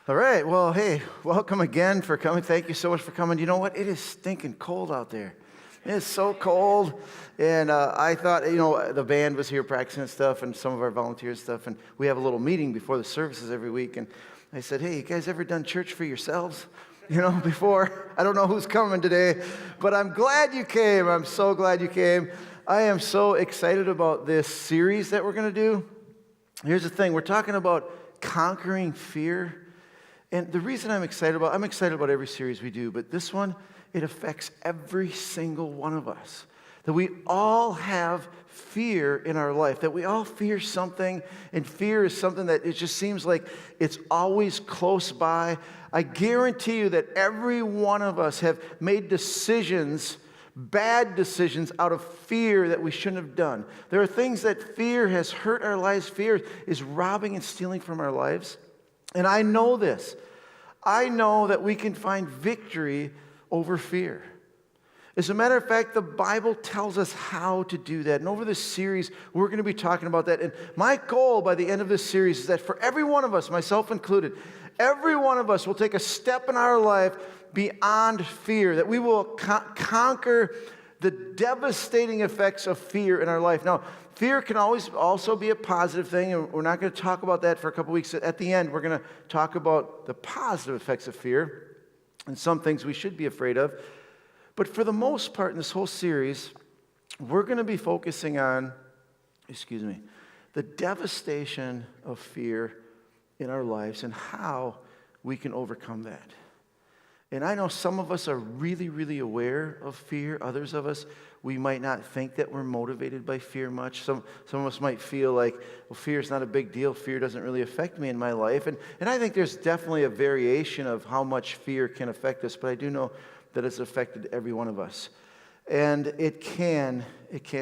All right, well, hey, welcome again for coming. Thank you so much for coming. You know what? It is stinking cold out there. It's so cold. And I thought, the band was here practicing and stuff, and some of our volunteers stuff, and we have a little meeting before the services every week. And I said, hey, you guys ever done church for yourselves? Before? I don't know who's coming today, but I'm glad you came. I'm so glad you came. I am so excited about this series that we're going to do. Here's the thing. We're talking about conquering fear. And the reason I'm excited about every series we do, but this one, it affects every single one of us. That we all have fear in our life, that we all fear something, and fear is something that it just seems like it's always close by. I guarantee you that every one of us have made decisions, bad decisions, out of fear that we shouldn't have done. There are things that fear has hurt our lives. Fear is robbing and stealing from our lives. And I know this. I know that we can find victory over fear. As a matter of fact, the Bible tells us how to do that. And over this series, we're going to be talking about that. And my goal by the end of this series is that for every one of us, myself included, every one of us will take a step in our life beyond fear, that we will conquer the devastating effects of fear in our life. Now, fear can always also be a positive thing, and we're not going to talk about that for a couple weeks. At the end, we're going to talk about the positive effects of fear and some things we should be afraid of. But for the most part in this whole series, we're going to be focusing on, the devastation of fear in our lives and how we can overcome that. And I know some of us are really, really aware of fear. Others of us, we might not think that we're motivated by fear much. Some of us might feel like, well, fear is not a big deal. Fear doesn't really affect me in my life. And I think there's definitely a variation of how much fear can affect us, but I do know that it's affected every one of us. And it can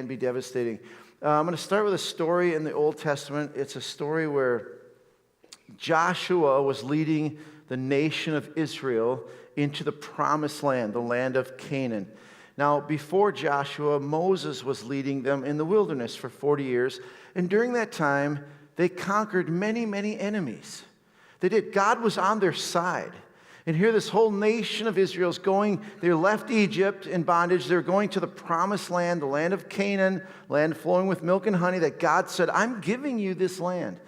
be devastating. I'm going to start with a story in the Old Testament. It's a story where Joshua was leading the nation of Israel into the promised land, the land of Canaan. Now, before Joshua, Moses was leading them in the wilderness for 40 years. And during that time, they conquered many, many enemies. They did. God was on their side. And here this whole nation of Israel is going, they left Egypt in bondage. They're going to the promised land, the land of Canaan, land flowing with milk and honey, that God said, I'm giving you this land.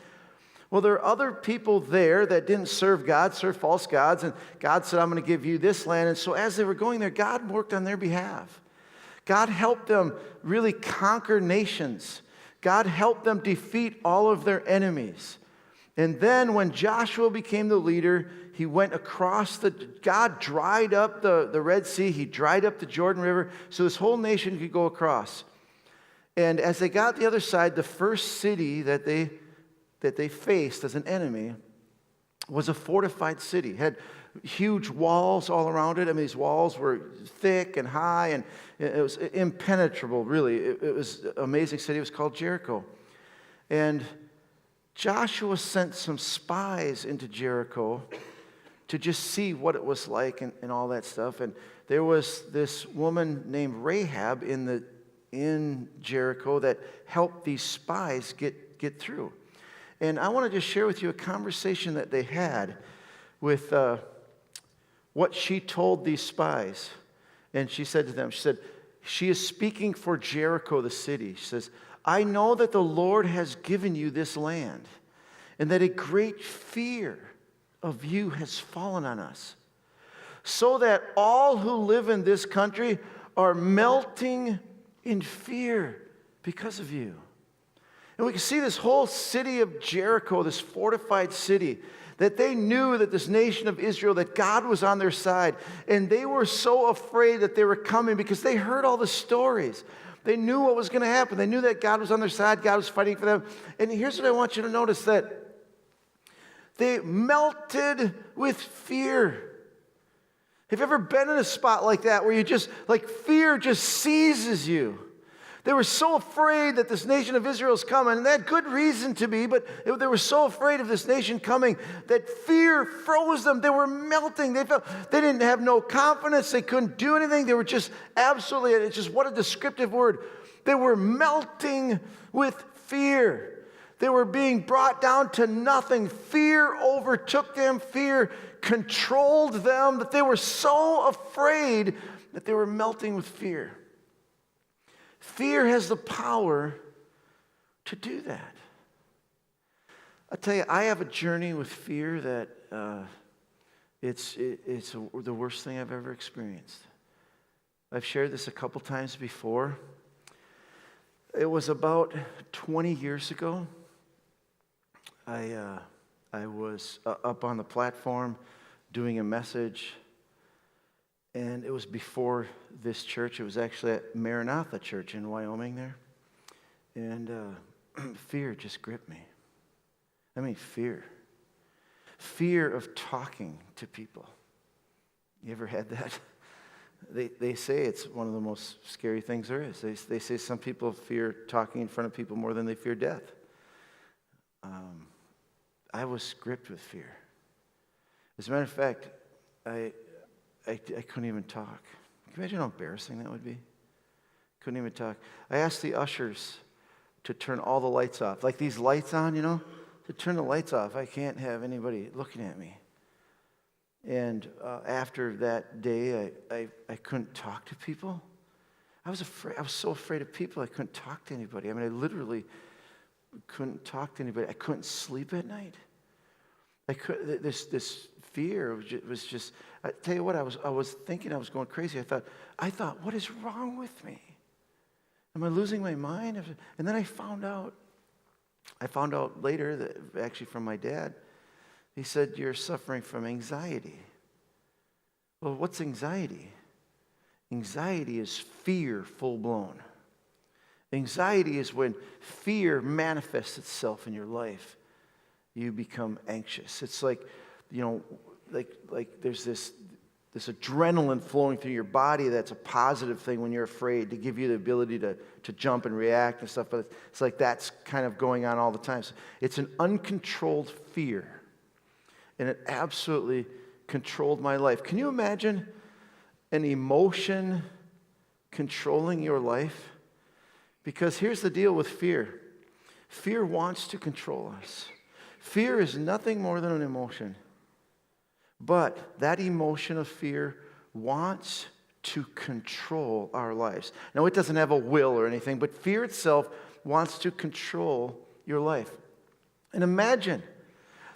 Well, there are other people there that didn't serve God, served false gods, and God said, I'm going to give you this land. And so as they were going there, God worked on their behalf. God helped them really conquer nations. God helped them defeat all of their enemies. And then when Joshua became the leader, he went across God dried up the Red Sea. He dried up the Jordan River so this whole nation could go across. And as they got the other side, the first city that they faced as an enemy was a fortified city. It had huge walls all around it. I mean, these walls were thick and high, and it was impenetrable, really. It was an amazing city. It was called Jericho. And Joshua sent some spies into Jericho to just see what it was like and all that stuff. And there was this woman named Rahab in Jericho that helped these spies get through. And I want to just share with you a conversation that they had with what she told these spies. And she said to them, she is speaking for Jericho, the city. She says, I know that the Lord has given you this land, and that a great fear of you has fallen on us, so that all who live in this country are melting in fear because of you. And we can see this whole city of Jericho, this fortified city, that they knew that this nation of Israel, that God was on their side. And they were so afraid that they were coming because they heard all the stories. They knew what was going to happen. They knew that God was on their side. God was fighting for them. And here's what I want you to notice, that they melted with fear. Have you ever been in a spot like that where you just, like, fear just seizes you? They were so afraid that this nation of Israel is coming, and they had good reason to be, but they were so afraid of this nation coming that fear froze them. They were melting. They didn't have no confidence. They couldn't do anything. They were just absolutely, it's just what a descriptive word. They were melting with fear. They were being brought down to nothing. Fear overtook them. Fear controlled them, that they were so afraid that they were melting with fear. Fear has the power to do that. I tell you, I have a journey with fear that it's the worst thing I've ever experienced. I've shared this a couple times before. It was about 20 years ago. I was up on the platform doing a message, and it was before this church. It was actually at Maranatha Church in Wyoming there, and fear just gripped me. I mean, fear of talking to people. You ever had that? They say it's one of the most scary things there is. They say some people fear talking in front of people more than they fear death. I was gripped with fear. As a matter of fact, I couldn't even talk. Can you imagine how embarrassing that would be? Couldn't even talk. I asked the ushers to turn all the lights off. Like these lights on, to turn the lights off. I can't have anybody looking at me. And after that day, I couldn't talk to people. I was afraid. I was so afraid of people, I couldn't talk to anybody. I mean, I literally couldn't talk to anybody. I couldn't sleep at night. This fear was just. I tell you what, I was thinking I was going crazy. I thought, what is wrong with me? Am I losing my mind? And then I found out later that actually from my dad. He said, you're suffering from anxiety. Well, what's anxiety? Anxiety is fear full-blown. Anxiety is when fear manifests itself in your life. You become anxious. It's like there's this adrenaline flowing through your body that's a positive thing when you're afraid, to give you the ability to jump and react and stuff. But it's like that's kind of going on all the time. So it's an uncontrolled fear. And it absolutely controlled my life. Can you imagine an emotion controlling your life? Because here's the deal with fear. Fear wants to control us. Fear is nothing more than an emotion. But that emotion of fear wants to control our lives. Now, it doesn't have a will or anything, but fear itself wants to control your life. And imagine,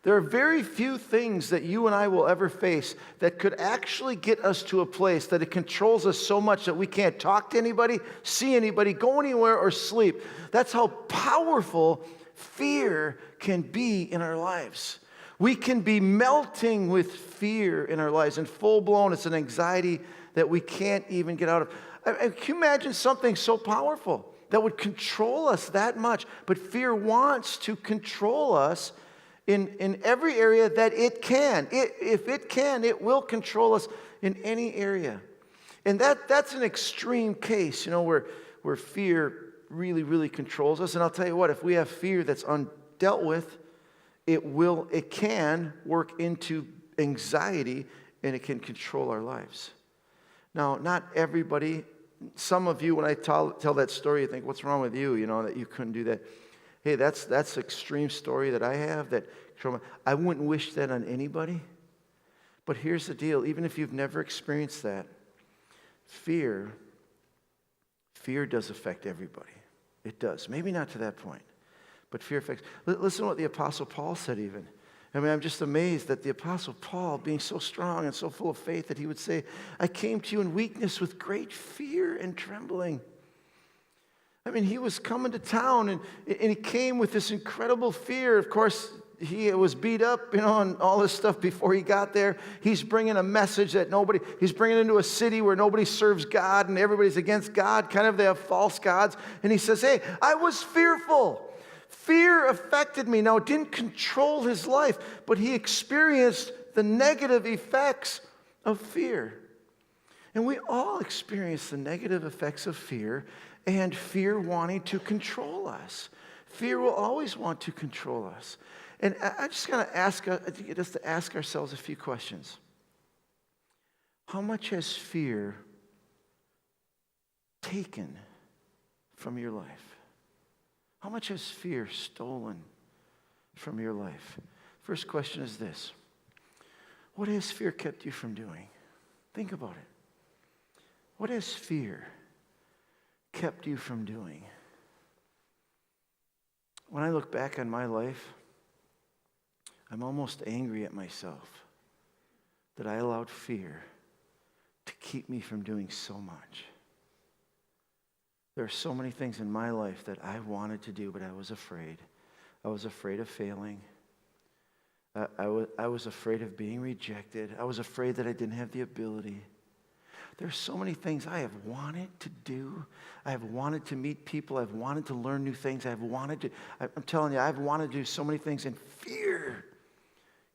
there are very few things that you and I will ever face that could actually get us to a place that it controls us so much that we can't talk to anybody, see anybody, go anywhere, or sleep. That's how powerful fear can be in our lives. We can be melting with fear in our lives, and full-blown, it's an anxiety that we can't even get out of. Can you imagine something so powerful that would control us that much? But fear wants to control us in every area that it can. If it can, it will control us in any area. And that's an extreme case, where fear really, really controls us. And I'll tell you what, if we have fear that's undealt with, it can work into anxiety, and it can control our lives. Now, not everybody, some of you, when I tell that story, you think, what's wrong with you, that you couldn't do that. Hey, that's an extreme story that I have that I wouldn't wish that on anybody. But here's the deal, even if you've never experienced that, fear does affect everybody. It does. Maybe not to that point, but fear affects. Listen to what the Apostle Paul said even. I mean, I'm just amazed that the Apostle Paul, being so strong and so full of faith, that he would say, I came to you in weakness with great fear and trembling. I mean, he was coming to town, and he came with this incredible fear. Of course, he was beat up, and all this stuff before he got there. He's bringing a message that he's bringing into a city where nobody serves God, and everybody's against God. Kind of, they have false gods. And he says, hey, I was fearful. Fear affected me. Now, it didn't control his life, but he experienced the negative effects of fear. And we all experience the negative effects of fear, and fear wanting to control us. Fear will always want to control us. And I just got to ask ourselves a few questions. How much has fear taken from your life? How much has fear stolen from your life? First question is this. What has fear kept you from doing? Think about it. What has fear kept you from doing? When I look back on my life, I'm almost angry at myself that I allowed fear to keep me from doing so much. There are so many things in my life that I wanted to do, but I was afraid. I was afraid of failing. I was afraid of being rejected. I was afraid that I didn't have the ability. There's so many things I have wanted to do. I have wanted to meet people. I've wanted to learn new things. I'm telling you, I've wanted to do so many things, and fear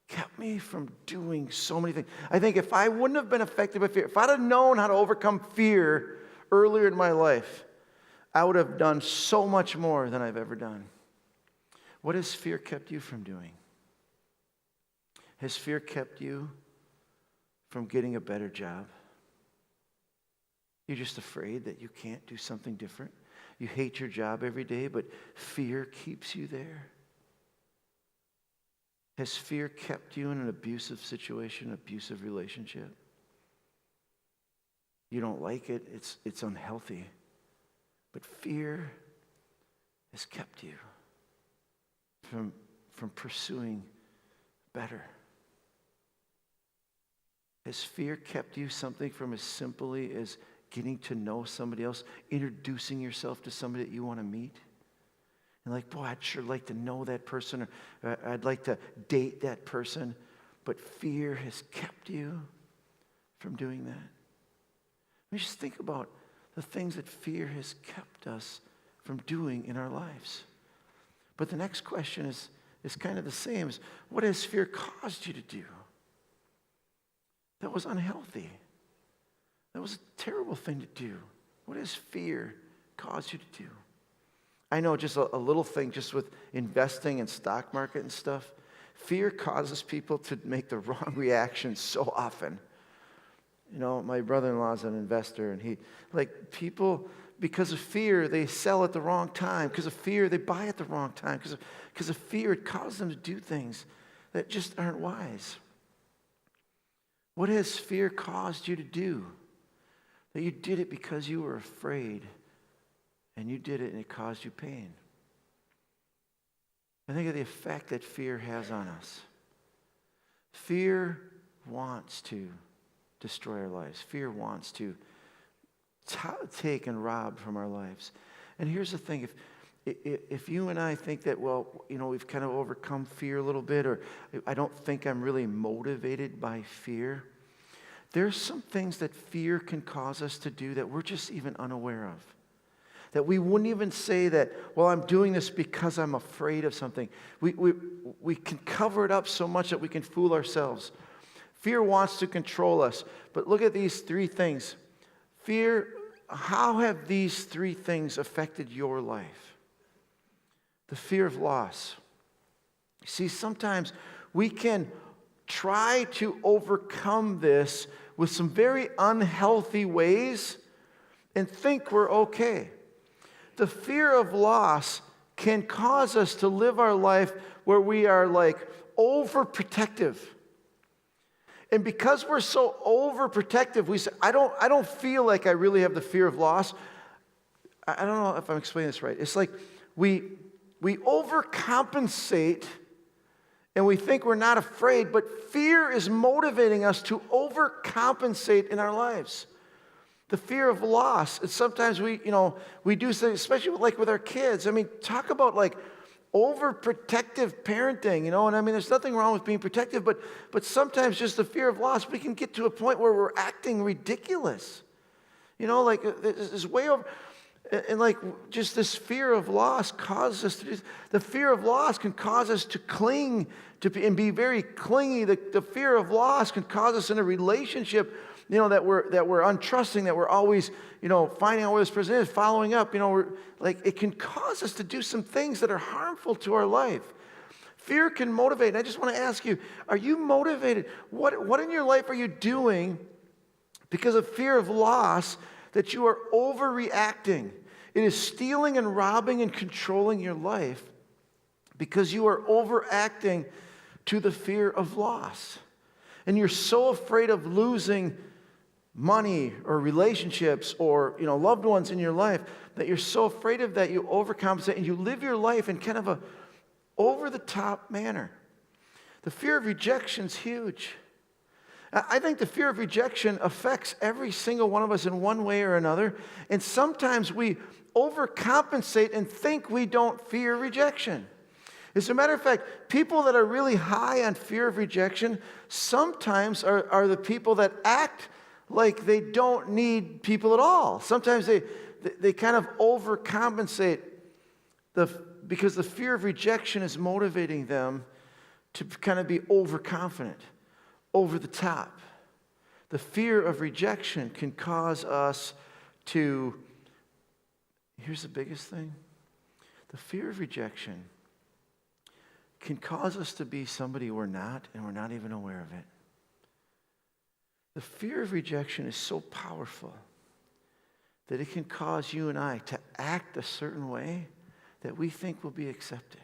kept me from doing so many things. I think if I wouldn't have been affected by fear, if I'd have known how to overcome fear earlier in my life, I would have done so much more than I've ever done. What has fear kept you from doing? Has fear kept you from getting a better job? You're just afraid that you can't do something different. You hate your job every day, but fear keeps you there. Has fear kept you in an abusive situation, abusive relationship? You don't like it, it's unhealthy. But fear has kept you from pursuing better. Has fear kept you something from as simply as getting to know somebody else, introducing yourself to somebody that you want to meet? And like, boy, I'd sure like to know that person, or I'd like to date that person. But fear has kept you from doing that. I mean, just think about the things that fear has kept us from doing in our lives. But the next question is kind of the same. Is what has fear caused you to do that was unhealthy? That was a terrible thing to do. What has fear caused you to do? I know just a little thing, just with investing in stock market and stuff. Fear causes people to make the wrong reactions so often. You know, my brother-in-law is an investor, and people, because of fear, they sell at the wrong time. Because of fear, they buy at the wrong time. Because of fear, it causes them to do things that just aren't wise. What has fear caused you to do? That you did it because you were afraid, and you did it and it caused you pain. I think of the effect that fear has on us. Fear wants to destroy our lives. Fear wants to take and rob from our lives. And here's the thing, if you and I think that, well, you know, we've kind of overcome fear a little bit, or I don't think I'm really motivated by fear, there's some things that fear can cause us to do that we're just even unaware of. That we wouldn't even say that, well, I'm doing this because I'm afraid of something. We can cover it up so much that we can fool ourselves. Fear wants to control us. But look at these three things. Fear, how have these three things affected your life? The fear of loss. See, sometimes we can try to overcome this with some very unhealthy ways and think we're okay. The fear of loss can cause us to live our life where we are like overprotective. And because we're so overprotective, we say, I don't feel like I really have the fear of loss. I don't know if I'm explaining this right. It's like we overcompensate and we think we're not afraid, but fear is motivating us to overcompensate in our lives. The fear of loss. And sometimes we do things, especially like with our kids. I mean, talk about like overprotective parenting, and I mean, there's nothing wrong with being protective, but sometimes just the fear of loss, we can get to a point where we're acting ridiculous. Like this way over, and like just this fear of loss causes us to do, the fear of loss can cause us to cling and be very clingy. The fear of loss can cause us in a relationship that we're untrusting, that we're always, finding out where this person is, following up, it can cause us to do some things that are harmful to our life. Fear can motivate. And I just want to ask you, are you motivated? What in your life are you doing because of fear of loss that you are overreacting? It is stealing and robbing and controlling your life because you are overacting to the fear of loss. And you're so afraid of losing money or relationships or loved ones in your life that you're so afraid of that you overcompensate and you live your life in kind of a over-the-top manner. The fear of rejection is huge. I think the fear of rejection affects every single one of us in one way or another, and sometimes we overcompensate and think we don't fear rejection. As a matter of fact, people that are really high on fear of rejection sometimes are the people that act like they don't need people at all. Sometimes they kind of overcompensate because the fear of rejection is motivating them to kind of be overconfident, over the top. The fear of rejection can cause us to, here's the biggest thing, the fear of rejection can cause us to be somebody we're not, and we're not even aware of it. The fear of rejection is so powerful that it can cause you and I to act a certain way that we think will be accepted.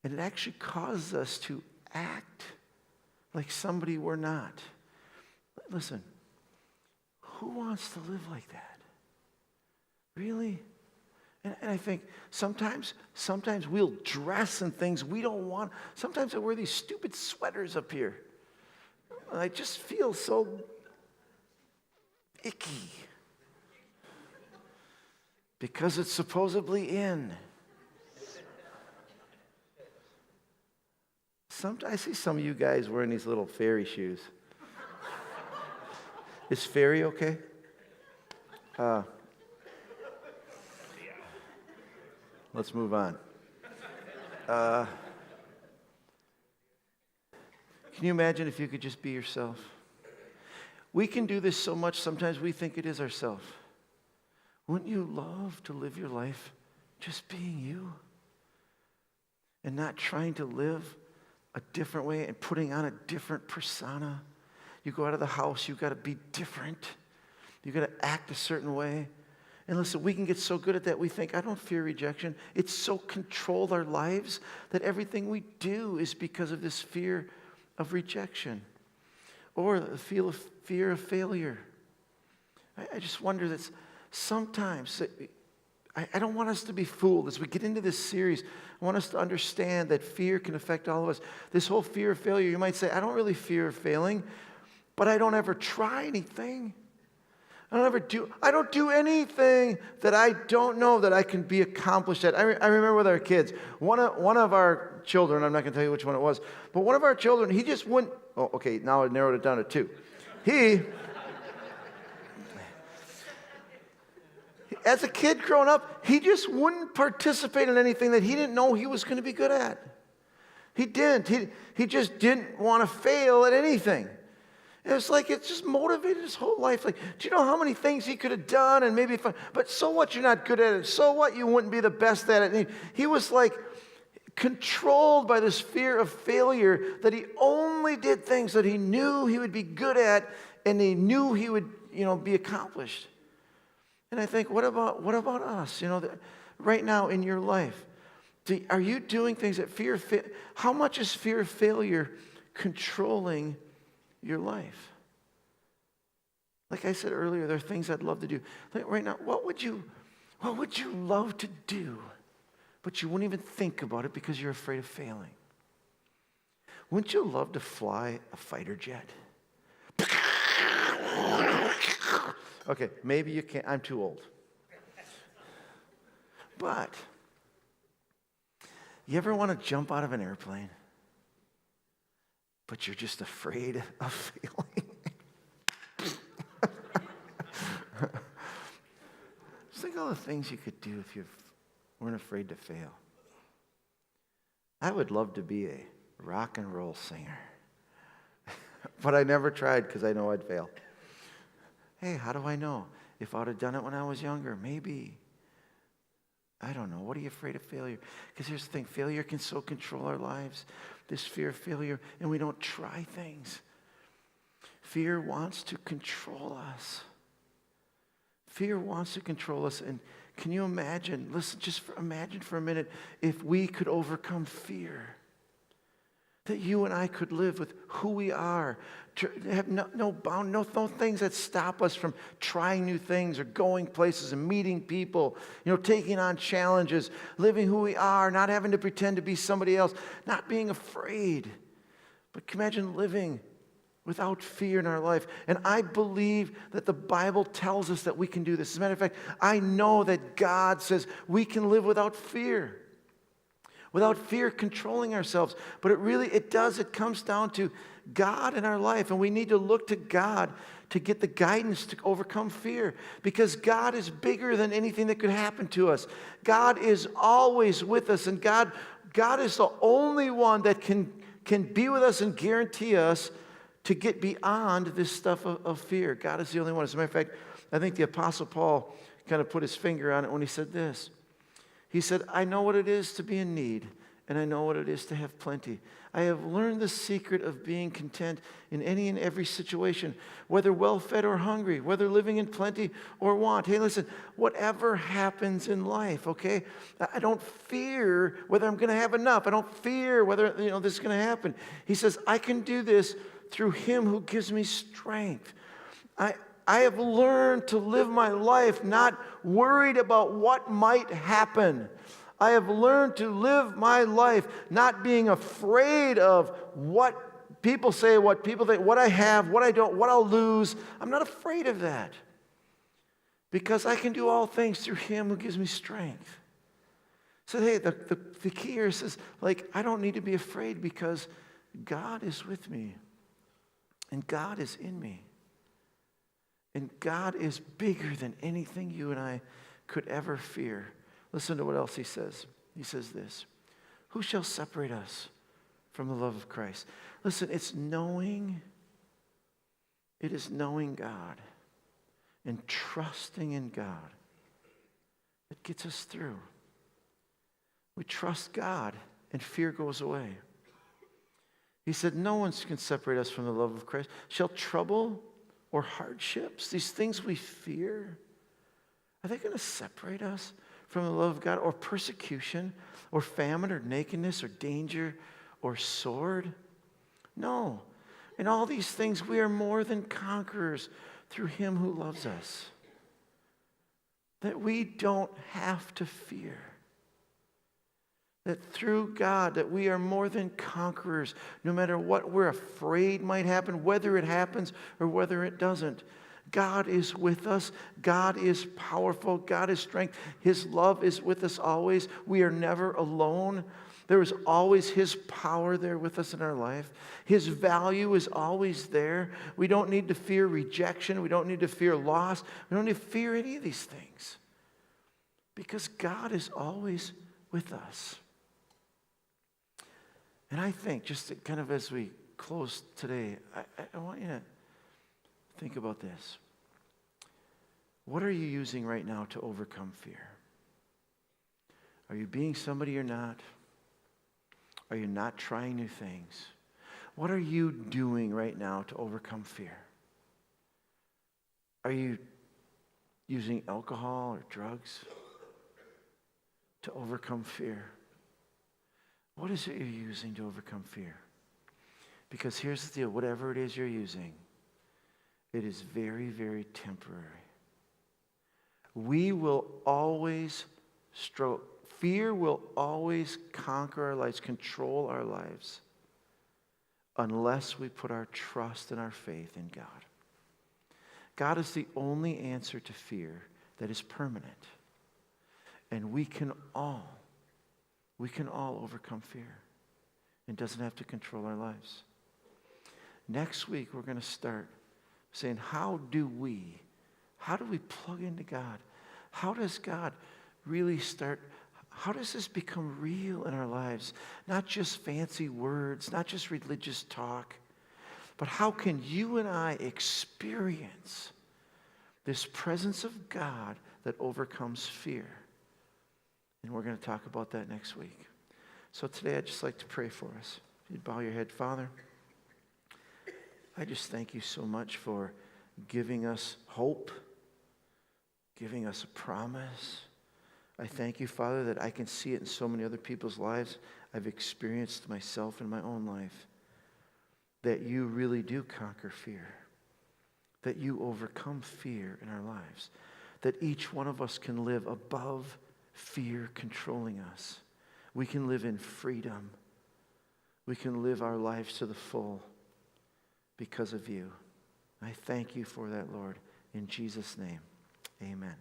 And it actually causes us to act like somebody we're not. Listen, who wants to live like that? Really? And I think sometimes we'll dress in things we don't want. Sometimes I wear these stupid sweaters up here. I just feel so icky. Because it's supposedly in. I see some of you guys wearing these little fairy shoes. Is fairy okay? Let's move on. Can you imagine if you could just be yourself? We can do this so much, sometimes we think it is ourselves. Wouldn't you love to live your life just being you? And not trying to live a different way and putting on a different persona. You go out of the house, you've got to be different. You've got to act a certain way. And listen, we can get so good at that, we think, I don't fear rejection. It's so controlled our lives that everything we do is because of this fear of rejection. Or the fear of failure. I just wonder that sometimes, I don't want us to be fooled. As we get into this series, I want us to understand that fear can affect all of us. This whole fear of failure, you might say, I don't really fear failing, but I don't ever try anything. I don't do anything that I don't know that I can be accomplished at. I remember with our kids, one of our children, I'm not going to tell you which one it was, but one of our children, he just wouldn't, oh, okay, now I narrowed it down to two. As a kid growing up, he just wouldn't participate in anything that he didn't know he was going to be good at. He didn't. He just didn't want to fail at anything. It's like it's just motivated his whole life. Like, do you know how many things he could have done and maybe, but so what, you're not good at it. So what, you wouldn't be the best at it. And he was like controlled by this fear of failure that he only did things that he knew he would be good at and he knew he would, be accomplished. And I think, what about us? Right now in your life, are you doing things that how much is fear of failure controlling your life? Like I said earlier, there are things I'd love to do. Like right now, what would you love to do, but you wouldn't even think about it because you're afraid of failing? Wouldn't you love to fly a fighter jet? Okay, maybe you can't. I'm too old. But you ever want to jump out of an airplane, but you're just afraid of failing? Just think of all the things you could do if you weren't afraid to fail. I would love to be a rock and roll singer, but I never tried because I know I'd fail. Hey, how do I know? If I'd have done it when I was younger, maybe. I don't know. What are you afraid of failure? Because here's the thing. Failure can so control our lives. This fear of failure, and we don't try things. Fear wants to control us. Fear wants to control us. And can you imagine, listen, imagine for a minute if we could overcome fear. That you and I could live with who we are, to have no things that stop us from trying new things or going places and meeting people, taking on challenges, living who we are, not having to pretend to be somebody else, not being afraid. But can you imagine living without fear in our life? And I believe that the Bible tells us that we can do this. As a matter of fact, I know that God says we can live without fear. Without fear controlling ourselves. But it comes down to God in our life. And we need to look to God to get the guidance to overcome fear. Because God is bigger than anything that could happen to us. God is always with us. And God is the only one that can be with us and guarantee us to get beyond this stuff of fear. God is the only one. As a matter of fact, I think the Apostle Paul kind of put his finger on it when he said this. He said, I know what it is to be in need, and I know what it is to have plenty. I have learned the secret of being content in any and every situation, whether well-fed or hungry, whether living in plenty or want. Hey, listen, whatever happens in life, okay? I don't fear whether I'm going to have enough. I don't fear whether, this is going to happen. He says, I can do this through Him who gives me strength. I have learned to live my life not worried about what might happen. I have learned to live my life not being afraid of what people say, what people think, what I have, what I don't, what I'll lose. I'm not afraid of that. Because I can do all things through Him who gives me strength. So, hey, the key here says, I don't need to be afraid because God is with me. And God is in me. And God is bigger than anything you and I could ever fear. Listen to what else He says. He says this, who shall separate us from the love of Christ? Listen, it is knowing God and trusting in God that gets us through. We trust God and fear goes away. He said, no one can separate us from the love of Christ. Shall trouble or hardships, these things we fear, are they going to separate us from the love of God? Or persecution, or famine, or nakedness, or danger, or sword? No. In all these things we are more than conquerors through Him who loves us. That we don't have to fear. That through God, that we are more than conquerors, no matter what we're afraid might happen, whether it happens or whether it doesn't. God is with us. God is powerful. God is strength. His love is with us always. We are never alone. There is always His power there with us in our life. His value is always there. We don't need to fear rejection. We don't need to fear loss. We don't need to fear any of these things. Because God is always with us. And I think, just kind of as we close today, I want you to think about this. What are you using right now to overcome fear? Are you being somebody you're not? Are you not trying new things? What are you doing right now to overcome fear? Are you using alcohol or drugs to overcome fear? What is it you're using to overcome fear? Because here's the deal, whatever it is you're using, it is very, very temporary. We will always fear will always conquer our lives, control our lives, unless we put our trust and our faith in God. God is the only answer to fear that is permanent. And we can all overcome fear. It doesn't have to control our lives. Next week, we're going to start saying, how do we plug into God? How does God really start? How does this become real in our lives? Not just fancy words, not just religious talk, but how can you and I experience this presence of God that overcomes fear? And we're going to talk about that next week. So today I'd just like to pray for us. If you'd bow your head, Father, I just thank you so much for giving us hope, giving us a promise. I thank you, Father, that I can see it in so many other people's lives. I've experienced myself in my own life, that you really do conquer fear, that you overcome fear in our lives, that each one of us can live above fear controlling us. We can live in freedom. We can live our lives to the full because of you. I thank you for that, Lord. In Jesus' name, amen.